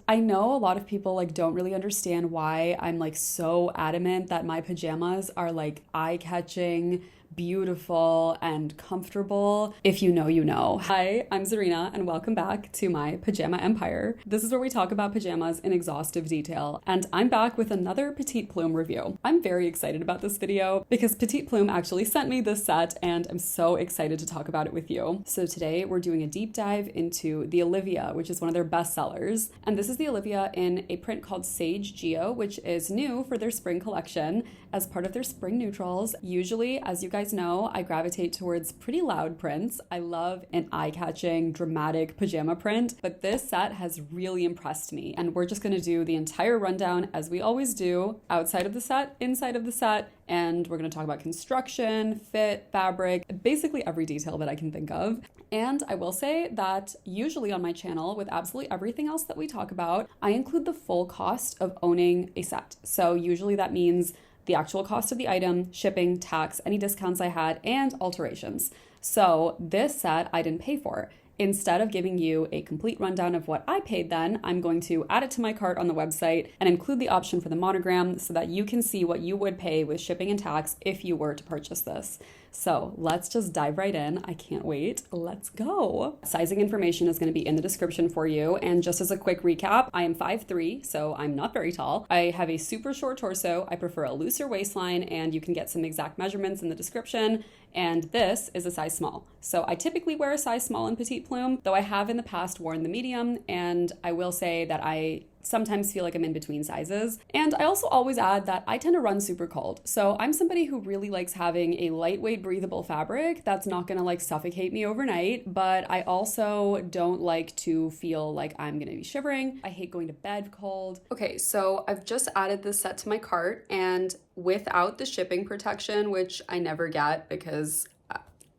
I know a lot of people like don't really understand why I'm like so adamant that my pajamas are like eye-catching, beautiful, and comfortable. If you know, you know. Hi, I'm Zarina, and welcome back to my pajama empire. This is where we talk about pajamas in exhaustive detail, and I'm back with another Petite Plume review. I'm very excited about this video because Petite Plume actually sent me this set, and I'm so excited to talk about it with you. So today we're doing a deep dive into the Olivia, which is one of their best sellers, and this is the Olivia in a print called Sage Geo, which is new for their spring collection as part of their spring neutrals. Usually, as you guys know, I gravitate towards pretty loud prints. I love an eye-catching, dramatic pajama print, but this set has really impressed me. And we're just gonna do the entire rundown as we always do, outside of the set, inside of the set, and we're gonna talk about construction, fit, fabric, basically every detail that I can think of. And I will say that usually on my channel, with absolutely everything else that we talk about, I include the full cost of owning a set. So usually that means the actual cost of the item, shipping, tax, any discounts I had, and alterations. So this set I didn't pay for. Instead of giving you a complete rundown of what I paid then, I'm going to add it to my cart on the website and include the option for the monogram so that you can see what you would pay with shipping and tax if you were to purchase this. So let's just dive right in. I can't wait. Let's go. Sizing information is going to be in the description for you. And just as a quick recap, I am 5'3", so I'm not very tall. I have a super short torso. I prefer a looser waistline, and you can get some exact measurements in the description. And this is a size small. So I typically wear a size small in Petite Plume, though I have in the past worn the medium, and I will say that I sometimes feel like I'm in between sizes. And I also always add that I tend to run super cold. So I'm somebody who really likes having a lightweight, breathable fabric that's not gonna like suffocate me overnight, but I also don't like to feel like I'm gonna be shivering. I hate going to bed cold. Okay, so I've just added this set to my cart, and without the shipping protection, which I never get because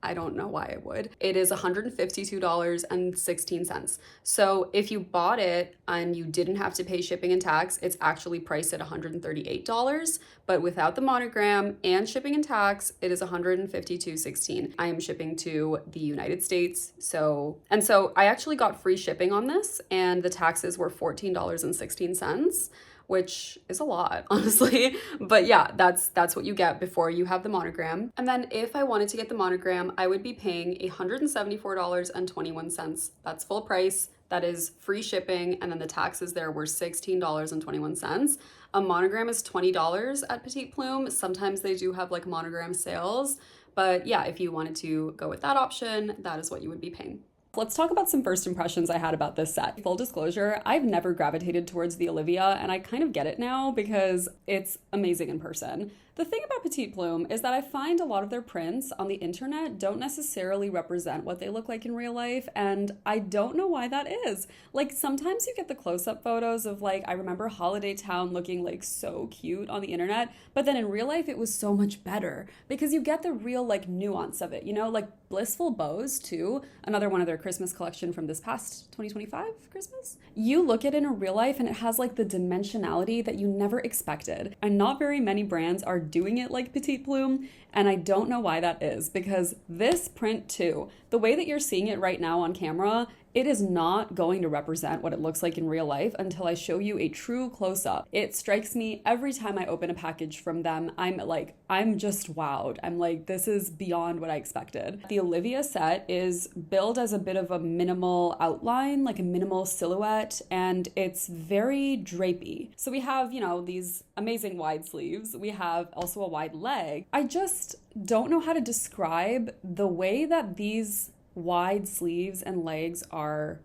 I don't know why I would. It is $152.16. So if you bought it and you didn't have to pay shipping and tax, it's actually priced at $138. But without the monogram and shipping and tax, it is $152.16. I am shipping to the United States. So I actually got free shipping on this, and the taxes were $14.16. Which is a lot, honestly. But yeah, that's what you get before you have the monogram. And then if I wanted to get the monogram, I would be paying $174.21. That's full price. That is free shipping, and then the taxes there were $16.21. A monogram is $20 at Petite Plume. Sometimes they do have like monogram sales, but yeah, if you wanted to go with that option, that is what you would be paying. Let's talk about some first impressions I had about this set. Full disclosure, I've never gravitated towards the Olivia, and I kind of get it now because it's amazing in person. The thing about Petite Plume is that I find a lot of their prints on the internet don't necessarily represent what they look like in real life, and I don't know why that is. Like, sometimes you get the close-up photos of, like, I remember Holiday Town looking, like, so cute on the internet, but then in real life it was so much better because you get the real, like, nuance of it, you know? Like, Blissful Bows, too, another one of their Christmas collection from this past 2025 Christmas. You look at it in real life and it has, like, the dimensionality that you never expected, and not very many brands are doing it like Petite Plume, and I don't know why that is, because this print too, the way that you're seeing it right now on camera, it is not going to represent what it looks like in real life until I show you a true close-up. It strikes me every time I open a package from them, I'm just wowed. I'm like, this is beyond what I expected. The Olivia set is billed as a bit of a minimal outline, like a minimal silhouette, and it's very drapey. So we have, you know, these amazing wide sleeves. We have also a wide leg. I just don't know how to describe the way that these wide sleeves and legs are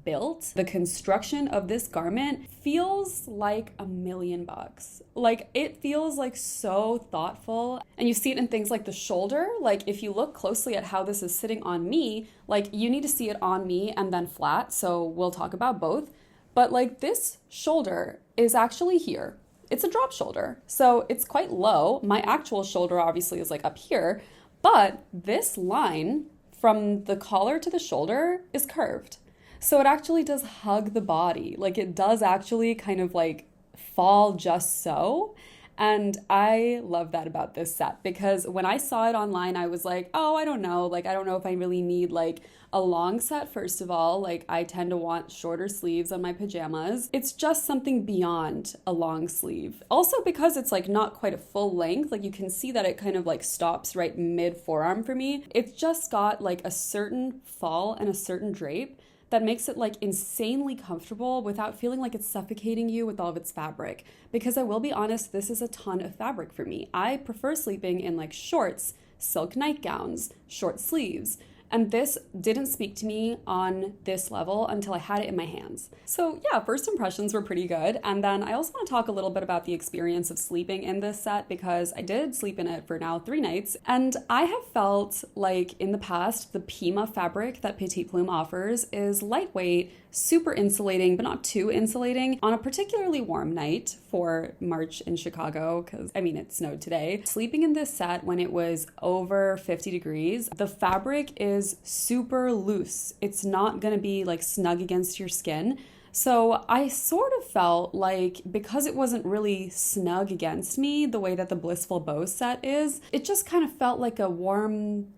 built. The construction of this garment feels like $1,000,000. Like, it feels like so thoughtful, and you see it in things like the shoulder. Like, if you look closely at how this is sitting on me, like, you need to see it on me and then flat, so we'll talk about both. But like, this shoulder is actually here. It's a drop shoulder, so it's quite low. My actual shoulder obviously is like up here, but this line from the collar to the shoulder is curved. So it actually does hug the body. Like, it does actually kind of like fall just so. And I love that about this set because when I saw it online, I was like, oh, I don't know. Like, I don't know if I really need like a long set. First of all, like I tend to want shorter sleeves on my pajamas. It's just something beyond a long sleeve. Also because it's like not quite a full length, like you can see that it kind of like stops right mid forearm for me. It's just got like a certain fall and a certain drape that makes it like insanely comfortable without feeling like it's suffocating you with all of its fabric. Because I will be honest, this is a ton of fabric for me. I prefer sleeping in like shorts, silk nightgowns, short sleeves. And this didn't speak to me on this level until I had it in my hands. So yeah, first impressions were pretty good. And then I also want to talk a little bit about the experience of sleeping in this set because I did sleep in it for now 3 nights. And I have felt like in the past, the Pima fabric that Petite Plume offers is lightweight, super insulating, but not too insulating on a particularly warm night for March in Chicago, because I mean, it snowed today. Sleeping in this set when it was over 50 degrees, the fabric is super loose. It's not gonna be like snug against your skin. So I sort of felt like because it wasn't really snug against me the way that the Blissful Bow set is, it just kind of felt like a warm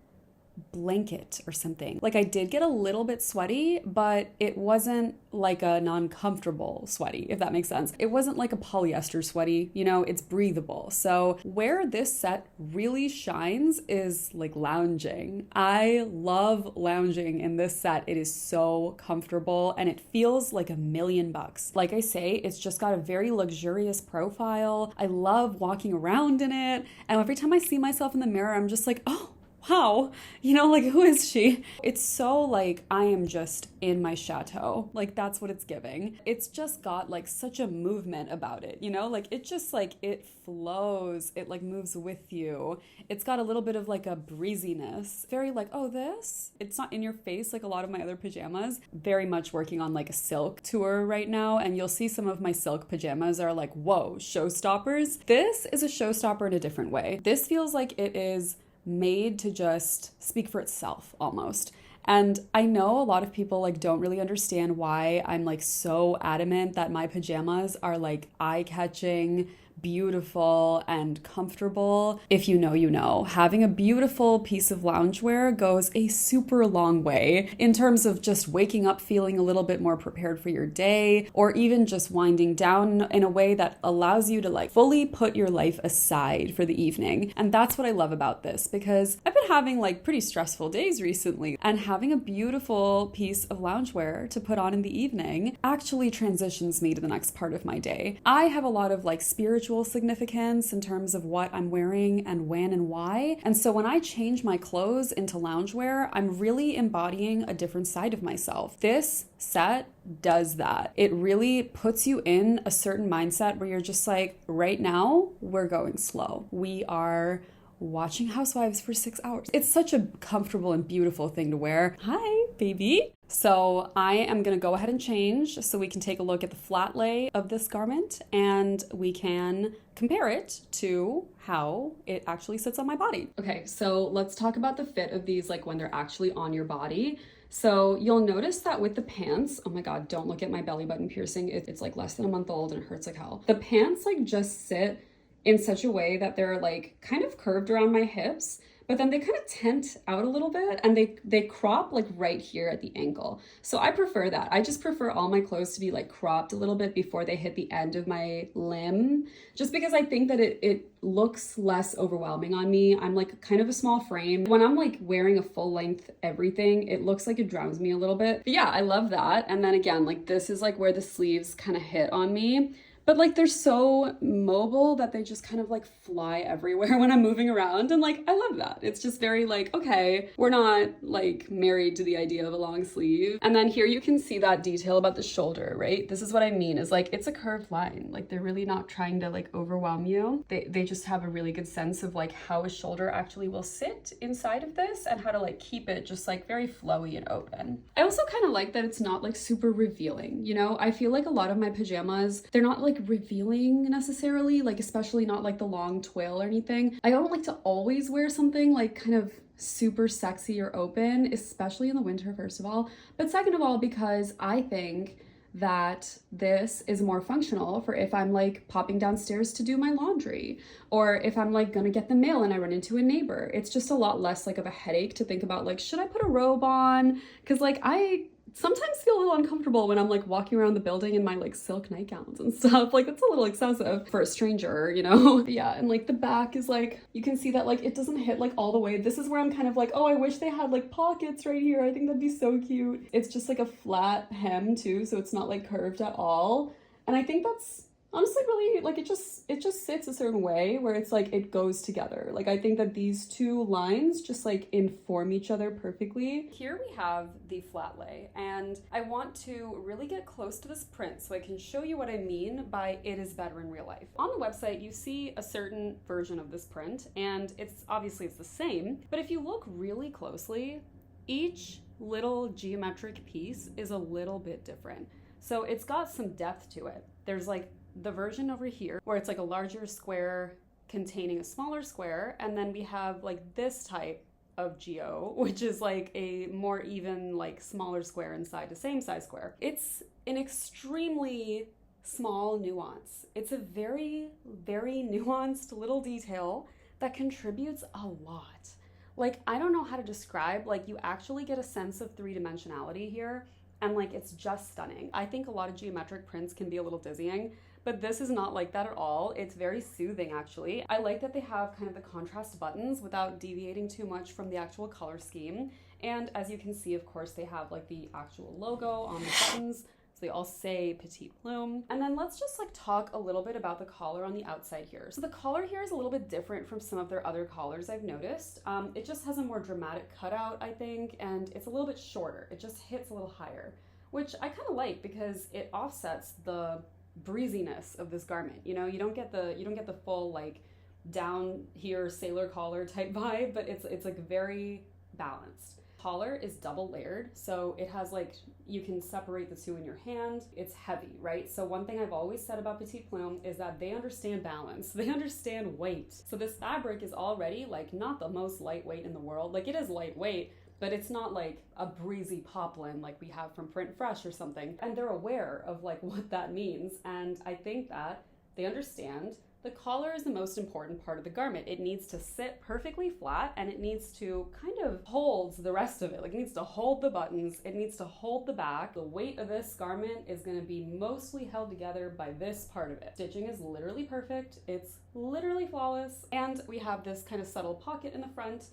blanket or something. Like I did get a little bit sweaty, but it wasn't like a non-comfortable sweaty, if that makes sense. It wasn't like a polyester sweaty, you know, it's breathable. So where this set really shines is like lounging. I love lounging in this set. It is so comfortable and it feels like $1,000,000. Like I say, it's just got a very luxurious profile. I love walking around in it. And every time I see myself in the mirror, I'm just like, oh, wow, you know, like who is she? It's so like I am just in my chateau. Like that's what it's giving. It's just got like such a movement about it, you know, like it just like it flows, it like moves with you. It's got a little bit of like a breeziness, very like, oh, this, it's not in your face like a lot of my other pajamas. Very much working on like a silk tour right now, and you'll see some of my silk pajamas are like, whoa, showstoppers. This is a showstopper in a different way. This feels like it is made to just speak for itself almost. And I know a lot of people like don't really understand why I'm like so adamant that my pajamas are like eye-catching, beautiful, and comfortable. If you know, you know. Having a beautiful piece of loungewear goes a super long way in terms of just waking up feeling a little bit more prepared for your day, or even just winding down in a way that allows you to like fully put your life aside for the evening. And that's what I love about this, because I've been having like pretty stressful days recently, and having a beautiful piece of loungewear to put on in the evening actually transitions me to the next part of my day. I have a lot of like spiritual significance in terms of what I'm wearing and when and why. And so when I change my clothes into loungewear, I'm really embodying a different side of myself. This set does that. It really puts you in a certain mindset where you're just like, right now, we're going slow. We are watching Housewives for 6 hours. It's such a comfortable and beautiful thing to wear. Hi, baby. So I am gonna go ahead and change so we can take a look at the flat lay of this garment and we can compare it to how it actually sits on my body. Okay, so let's talk about the fit of these like when they're actually on your body. So you'll notice that with the pants, oh my God, don't look at my belly button piercing. It's like less than a month old and it hurts like hell. The pants like just sit in such a way that they're like kind of curved around my hips, but then they kind of tent out a little bit and they crop like right here at the ankle. So I prefer that. I just prefer all my clothes to be like cropped a little bit before they hit the end of my limb, just because I think that it looks less overwhelming on me. I'm like kind of a small frame. When I'm like wearing a full length everything, it looks like it drowns me a little bit. But yeah, I love that. And then again, like this is like where the sleeves kind of hit on me. But like they're so mobile that they just kind of like fly everywhere when I'm moving around. And like, I love that. It's just very like, okay, we're not like married to the idea of a long sleeve. And then here you can see that detail about the shoulder, right? This is what I mean is like, it's a curved line. Like they're really not trying to like overwhelm you. They just have a really good sense of like how a shoulder actually will sit inside of this and how to like keep it just like very flowy and open. I also kind of like that it's not like super revealing, you know? I feel like a lot of my pajamas, they're not like revealing necessarily, like especially not like the long twill or anything. I don't like to always wear something like kind of super sexy or open, especially in the winter, first of all. But second of all, because I think that this is more functional for if I'm like popping downstairs to do my laundry, or if I'm like gonna get the mail and I run into a neighbor. It's just a lot less like of a headache to think about, like, should I put a robe on? Because like I sometimes feel a little uncomfortable when I'm like walking around the building in my like silk nightgowns and stuff. Like it's a little excessive for a stranger, you know? But yeah, and like the back is like, you can see that like it doesn't hit like all the way. This is where I'm kind of like, oh, I wish they had like pockets right here. I think that'd be so cute. It's just like a flat hem too, so it's not like curved at all. And I think that's honestly really like, it just sits a certain way where it's like it goes together. Like I think that these two lines just like inform each other perfectly. Here we have the flat lay, and I want to really get close to this print so I can show you what I mean by it is better in real life. On the website you see a certain version of this print, and it's obviously the same, but if you look really closely, each little geometric piece is a little bit different. So it's got some depth to it. There's like the version over here where it's like a larger square containing a smaller square, and then we have like this type of geo, which is like a more even, like smaller square inside the same size square. It's an extremely small nuance. It's a very, very nuanced little detail that contributes a lot. Like, I don't know how to describe, like you actually get a sense of three-dimensionality here, and like it's just stunning. I think a lot of geometric prints can be a little dizzying, but this is not like that at all. It's very soothing, actually. I like that they have kind of the contrast buttons without deviating too much from the actual color scheme. And as you can see, of course, they have like the actual logo on the buttons. So they all say Petite Plume. And then let's just like talk a little bit about the collar on the outside here. So the collar here is a little bit different from some of their other collars I've noticed. It just has a more dramatic cutout, I think, and it's a little bit shorter. It just hits a little higher, which I kind of like because it offsets the breeziness of this garment. You know, you don't get the full like down here sailor collar type vibe, but it's like very balanced. Collar is double layered, so it has like, you can separate the two in your hand. It's heavy, right? So one thing I've always said about Petite Plume is that they understand balance. They understand weight. So this fabric is already like not the most lightweight in the world. Like it is lightweight, but it's not like a breezy poplin like we have from Print Fresh or something. And they're aware of like what that means. And I think that they understand the collar is the most important part of the garment. It needs to sit perfectly flat, and it needs to kind of hold the rest of it. Like it needs to hold the buttons, it needs to hold the back. The weight of this garment is gonna be mostly held together by this part of it. Stitching is literally perfect. It's literally flawless. And we have this kind of subtle pocket in the front.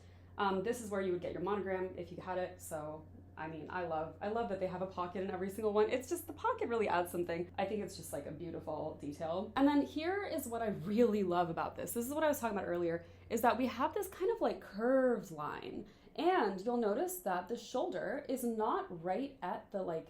This is where you would get your monogram if you had it. So, I mean, I love that they have a pocket in every single one. It's just, the pocket really adds something. I think it's just like a beautiful detail. And then here is what I really love about this. This is what I was talking about earlier, is that we have this kind of like curved line. And you'll notice that the shoulder is not right at the like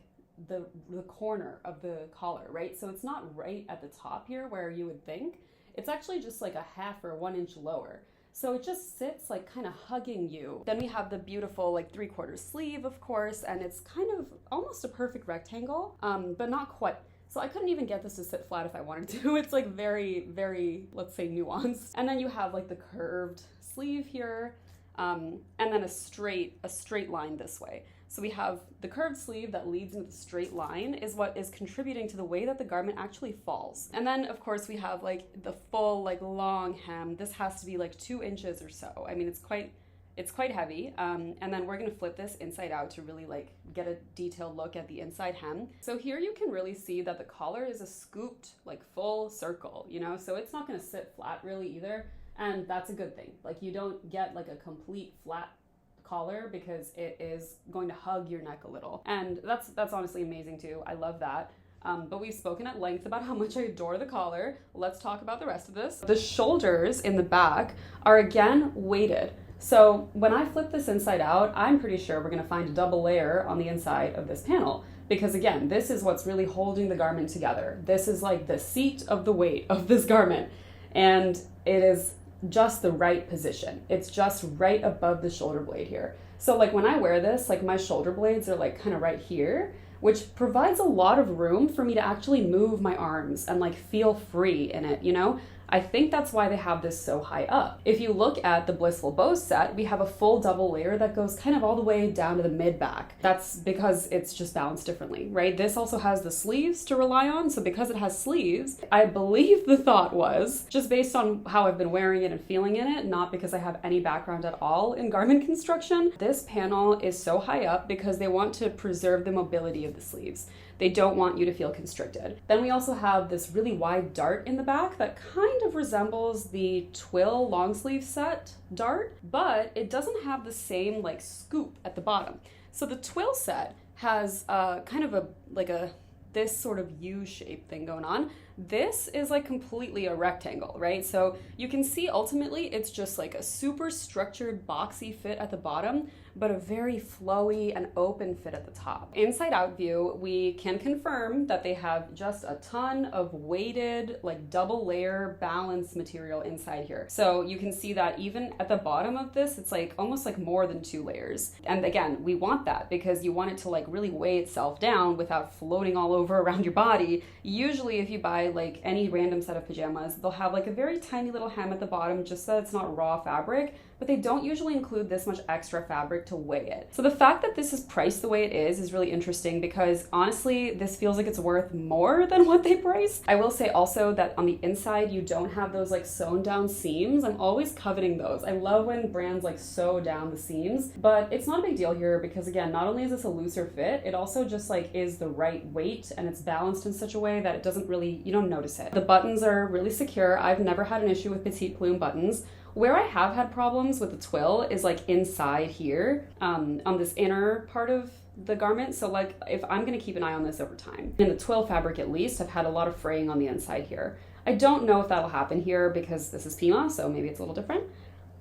the corner of the collar, right? So it's not right at the top here where you would think. It's actually just like a half or 1 inch lower. So it just sits like kind of hugging you. Then we have the beautiful like 3/4 sleeve, of course, and it's kind of almost a perfect rectangle, but not quite. So I couldn't even get this to sit flat if I wanted to. It's like very, very, let's say, nuanced. And then you have like the curved sleeve here, and then a straight line this way. So we have the curved sleeve that leads into the straight line is what is contributing to the way that the garment actually falls. And then of course we have like the full like long hem. This has to be like 2 inches or so. I mean, it's quite heavy. And then we're gonna flip this inside out to really like get a detailed look at the inside hem. So here you can really see that the collar is a scooped like full circle, you know, so it's not gonna sit flat really either. And that's a good thing. Like you don't get like a complete flat collar because it is going to hug your neck a little. And that's honestly amazing too. I love that. But we've spoken at length about how much I adore the collar. Let's talk about the rest of this. The shoulders in the back are again weighted. So when I flip this inside out, I'm pretty sure we're gonna find a double layer on the inside of this panel. Because again, this is what's really holding the garment together. This is like the seat of the weight of this garment. And it is just the right position. It's just right above the shoulder blade here. So like when I wear this, like my shoulder blades are like kind of right here, which provides a lot of room for me to actually move my arms and like feel free in it, you know? I think that's why they have this so high up. If you look at the Blissful Bows set, we have a full double layer that goes kind of all the way down to the mid back. That's because it's just balanced differently, right? This also has the sleeves to rely on. So because it has sleeves, I believe the thought was, just based on how I've been wearing it and feeling in it, not because I have any background at all in garment construction, this panel is so high up because they want to preserve the mobility of the sleeves. They don't want you to feel constricted. Then we also have this really wide dart in the back that kind of resembles the Twill long sleeve set dart, but it doesn't have the same like scoop at the bottom. So the Twill set has kind of this sort of U-shaped thing going on. This is like completely a rectangle, right? So you can see ultimately it's just like a super structured boxy fit at the bottom, but a very flowy and open fit at the top. Inside out view, we can confirm that they have just a ton of weighted, like double layer balanced material inside here. So you can see that even at the bottom of this, it's like almost like more than 2 layers. And again, we want that because you want it to like really weigh itself down without floating all over around your body. Usually if you buy like any random set of pajamas, they'll have like a very tiny little hem at the bottom just so it's not raw fabric, but they don't usually include this much extra fabric to weigh it. So the fact that this is priced the way it is really interesting because honestly, this feels like it's worth more than what they price. I will say also that on the inside, you don't have those like sewn down seams. I'm always coveting those. I love when brands like sew down the seams, but it's not a big deal here because again, not only is this a looser fit, it also just like is the right weight and it's balanced in such a way that it doesn't really, you don't notice it. The buttons are really secure. I've never had an issue with Petite Plume buttons. Where I have had problems with the twill is like inside here, on this inner part of the garment. So like if I'm gonna keep an eye on this over time, in the twill fabric at least, I've had a lot of fraying on the inside here. I don't know if that'll happen here because this is Pima, so maybe it's a little different,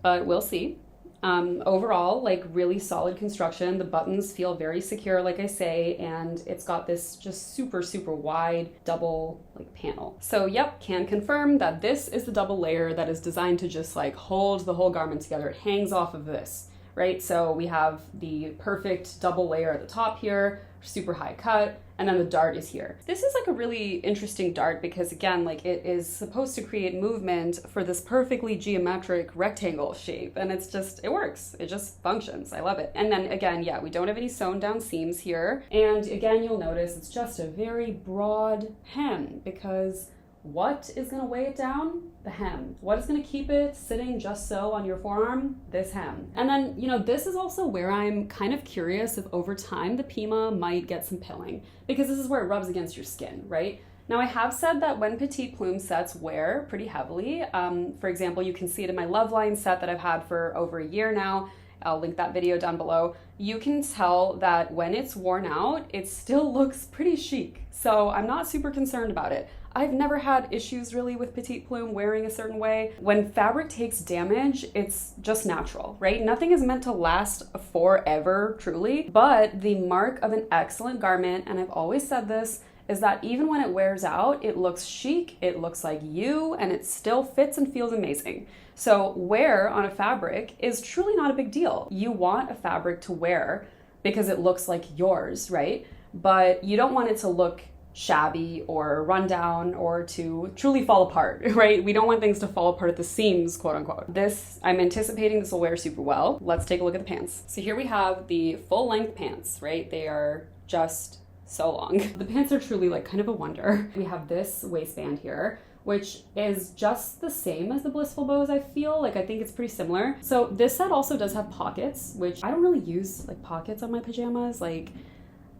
but we'll see. Overall, like really solid construction. The buttons feel very secure, like I say, and it's got this just super, super wide double like panel. So yep, can confirm that this is the double layer that is designed to just like hold the whole garment together. It hangs off of this, right? So we have the perfect double layer at the top here, super high cut, and then the dart is here. This is like a really interesting dart because again, like it is supposed to create movement for this perfectly geometric rectangle shape, and it's just, it works. It just functions. I love it. And then again, yeah, we don't have any sewn down seams here. And again, you'll notice it's just a very broad hem because what is gonna weigh it down? The hem. What is gonna keep it sitting just so on your forearm? This hem. And then, you know, this is also where I'm kind of curious if over time the Pima might get some pilling because this is where it rubs against your skin, right? Now I have said that when Petite Plume sets wear pretty heavily, for example, you can see it in my Loveline set that I've had for over a year now. I'll link that video down below. You can tell that when it's worn out, it still looks pretty chic. So I'm not super concerned about it. I've never had issues really with Petite Plume wearing a certain way. When fabric takes damage, it's just natural, right? Nothing is meant to last forever, truly, but the mark of an excellent garment, and I've always said this, is that even when it wears out, it looks chic, it looks like you, and it still fits and feels amazing. So wear on a fabric is truly not a big deal. You want a fabric to wear because it looks like yours, right? But you don't want it to look shabby or run down or to truly fall apart, right? We don't want things to fall apart at the seams, quote unquote. This, I'm anticipating this will wear super well. Let's take a look at the pants. So here we have the full length pants, right? They are just so long. The pants are truly like kind of a wonder. We have this waistband here, which is just the same as the Blissful Bows, I feel. Like, I think it's pretty similar. So this set also does have pockets, which I don't really use like pockets on my pajamas. Like,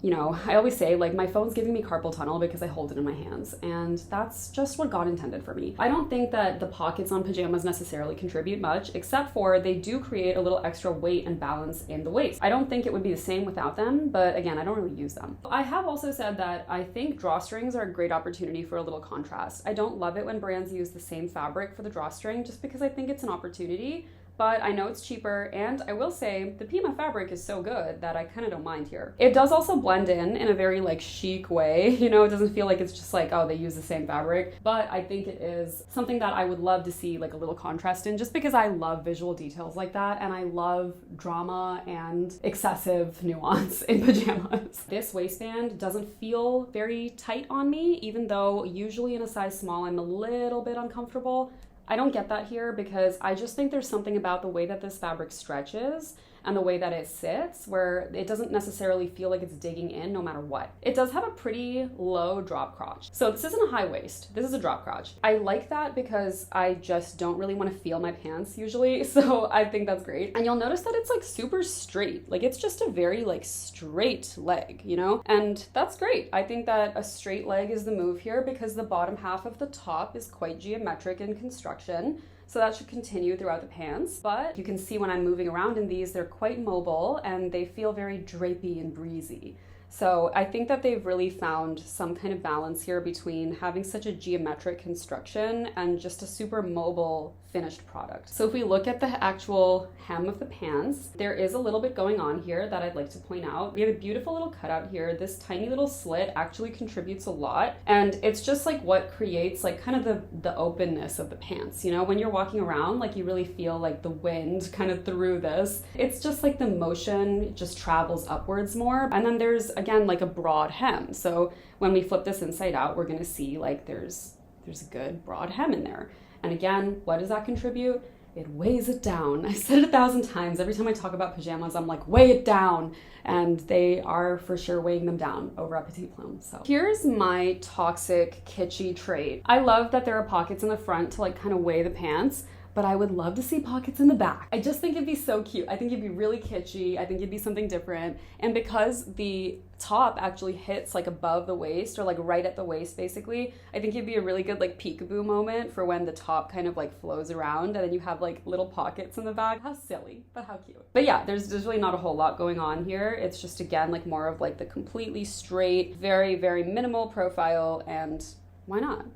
you know, I always say like my phone's giving me carpal tunnel because I hold it in my hands, and that's just what God intended for me. I don't think that the pockets on pajamas necessarily contribute much, except for they do create a little extra weight and balance in the waist. I don't think it would be the same without them, but again, I don't really use them. I have also said that I think drawstrings are a great opportunity for a little contrast. I don't love it when brands use the same fabric for the drawstring just because I think it's an opportunity. but I know it's cheaper, and I will say the Pima fabric is so good that I kind of don't mind here. It does also blend in a very like chic way, you know, it doesn't feel like it's just like, oh, they use the same fabric, but I think it is something that I would love to see like a little contrast in, just because I love visual details like that, and I love drama and excessive nuance in pajamas. This waistband doesn't feel very tight on me, even though usually in a size small I'm a little bit uncomfortable. I don't get that here because I just think there's something about the way that this fabric stretches and the way that it sits where it doesn't necessarily feel like it's digging in no matter what. It does have a pretty low drop crotch. So this isn't a high waist, this is a drop crotch. I like that because I just don't really want to feel my pants usually, so I think that's great. And you'll notice that it's like super straight, like it's just a very like straight leg, you know? And that's great. I think that a straight leg is the move here because the bottom half of the top is quite geometric in construction. So that should continue throughout the pants, but you can see when I'm moving around in these, they're quite mobile and they feel very drapey and breezy. So I think that they've really found some kind of balance here between having such a geometric construction and just a super mobile finished product. So if we look at the actual hem of the pants, there is a little bit going on here that I'd like to point out. We have a beautiful little cutout here. This tiny little slit actually contributes a lot, and it's just like what creates like kind of the openness of the pants. You know, when you're walking around, like you really feel like the wind kind of through this. It's just like the motion just travels upwards more. And then there's again like a broad hem. So when we flip this inside out, we're gonna see like there's a good broad hem in there. And again, what does that contribute? It weighs it down. I've said it 1,000 times. Every time I talk about pajamas, I'm like, weigh it down. And they are for sure weighing them down over at Petite Plume. So here's my toxic, kitschy trait. I love that there are pockets in the front to like kind of weigh the pants, but I would love to see pockets in the back. I just think it'd be so cute. I think it'd be really kitschy. I think it'd be something different. And because the top actually hits like above the waist or like right at the waist basically, I think it'd be a really good like peekaboo moment for when the top kind of like flows around and then you have like little pockets in the back. How silly, but how cute. But yeah, there's really not a whole lot going on here. It's just again like more of like the completely straight, very, very minimal profile, and why not?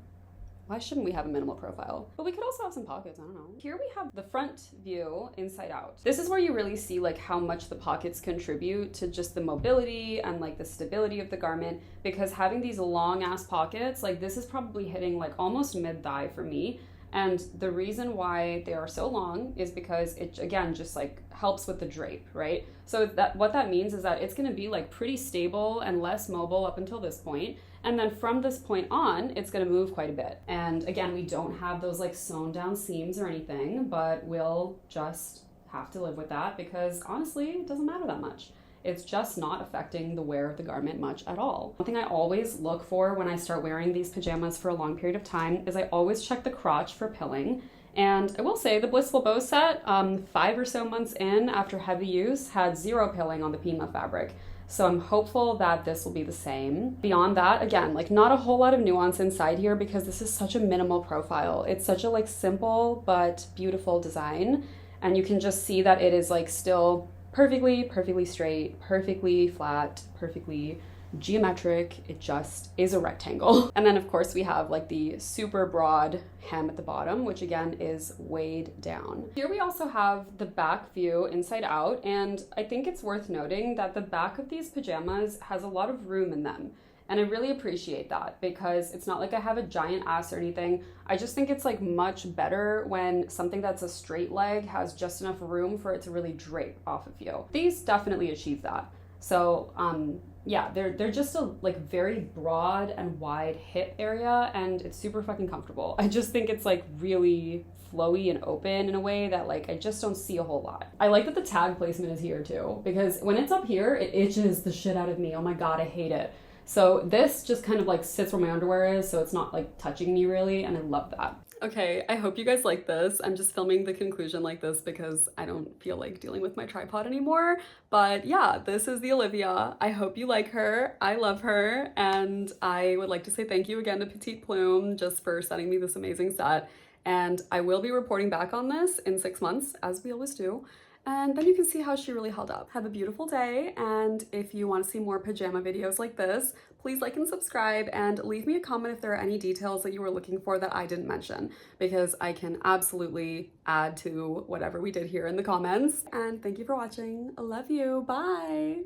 Why shouldn't we have a minimal profile? But we could also have some pockets, I don't know. Here we have the front view inside out. This is where you really see like how much the pockets contribute to just the mobility and like the stability of the garment, because having these long ass pockets, like this is probably hitting like almost mid-thigh for me. And the reason why they are so long is because it, again, just like helps with the drape, right? So that what that means is that it's gonna be like pretty stable and less mobile up until this point. And then from this point on, it's gonna move quite a bit. And again, we don't have those like sewn down seams or anything, but we'll just have to live with that because honestly, it doesn't matter that much. It's just not affecting the wear of the garment much at all. One thing I always look for when I start wearing these pajamas for a long period of time is I always check the crotch for pilling. And I will say the Blissful Bow set, 5 or so months in after heavy use, had 0 pilling on the Pima fabric. So I'm hopeful that this will be the same. Beyond that, again, like not a whole lot of nuance inside here because this is such a minimal profile. It's such a like simple but beautiful design. And you can just see that it is like still perfectly straight, perfectly flat, perfectly geometric. It just is a rectangle. And then of course we have like the super broad hem at the bottom, which again is weighed down. Here we also have the back view inside out, and I think it's worth noting that the back of these pajamas has a lot of room in them. And I really appreciate that because it's not like I have a giant ass or anything. I just think it's like much better when something that's a straight leg has just enough room for it to really drape off of you. These definitely achieve that. So yeah, they're just a like very broad and wide hip area, and it's super fucking comfortable. I just think it's like really flowy and open in a way that like I just don't see a whole lot. I like that the tag placement is here too, because when it's up here, it itches the shit out of me. Oh my God, I hate it. So this just kind of like sits where my underwear is, so it's not like touching me really, and I love that. Okay, I hope you guys like this. I'm just filming the conclusion like this because I don't feel like dealing with my tripod anymore. But yeah, this is the Olivia. I hope you like her. I love her. And I would like to say thank you again to Petite Plume just for sending me this amazing set. And I will be reporting back on this in 6 months, as we always do. and then you can see how she really held up. Have a beautiful day, and if you want to see more pajama videos like this, please like and subscribe, and leave me a comment if there are any details that you were looking for that I didn't mention, because I can absolutely add to whatever we did here in the comments. And thank you for watching. I love you. Bye.